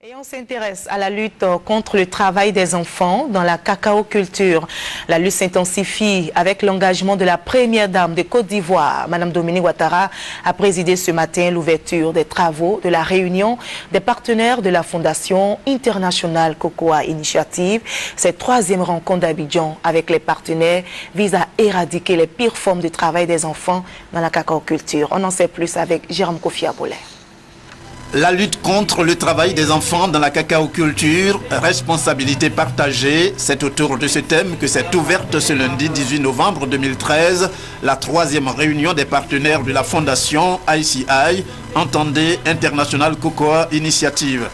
Et on s'intéresse à la lutte contre le travail des enfants dans la cacao-culture. La lutte s'intensifie avec l'engagement de la première dame de Côte d'Ivoire. Madame Dominique Ouattara a présidé ce matin l'ouverture des travaux de la réunion des partenaires de la Fondation internationale Cocoa Initiative. Cette troisième rencontre d'Abidjan avec les partenaires vise à éradiquer les pires formes de travail des enfants dans la cacao-culture. On en sait plus avec Jérôme Kofi Aboulé. La lutte contre le travail des enfants dans la cacao-culture, responsabilité partagée, c'est autour de ce thème que s'est ouverte ce lundi 18 novembre 2013 la troisième réunion des partenaires de la Fondation ICI, entendez International Cocoa Initiative.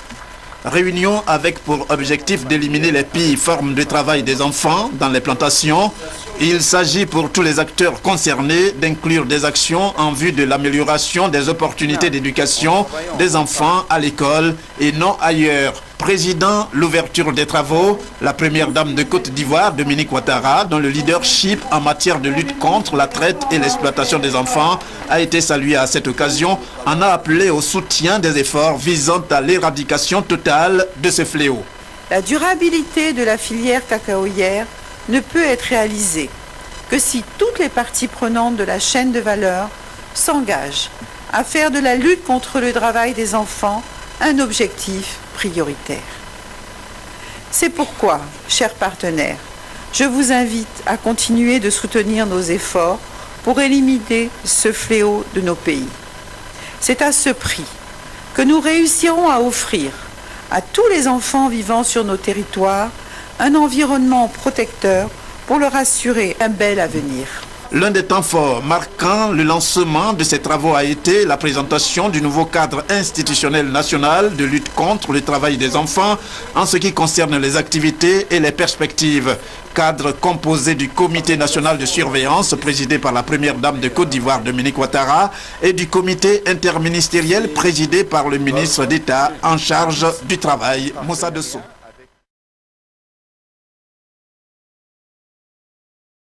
Réunion avec pour objectif d'éliminer les pires formes de travail des enfants dans les plantations. Il s'agit pour tous les acteurs concernés d'inclure des actions en vue de l'amélioration des opportunités d'éducation des enfants à l'école et non ailleurs. Président l'ouverture des travaux, la première dame de Côte d'Ivoire, Dominique Ouattara, dont le leadership en matière de lutte contre la traite et l'exploitation des enfants a été salué à cette occasion, en a appelé au soutien des efforts visant à l'éradication totale de ce fléau. La durabilité de la filière cacaoyère ne peut être réalisée que si toutes les parties prenantes de la chaîne de valeur s'engagent à faire de la lutte contre le travail des enfants un objectif prioritaire. C'est pourquoi, chers partenaires, je vous invite à continuer de soutenir nos efforts pour éliminer ce fléau de nos pays. C'est à ce prix que nous réussirons à offrir à tous les enfants vivant sur nos territoires un environnement protecteur pour leur assurer un bel avenir. L'un des temps forts marquant le lancement de ces travaux a été la présentation du nouveau cadre institutionnel national de lutte contre le travail des enfants en ce qui concerne les activités et les perspectives. Cadre composé du Comité national de surveillance présidé par la première dame de Côte d'Ivoire, Dominique Ouattara, et du Comité interministériel présidé par le ministre d'État en charge du travail, Moussa Dessou.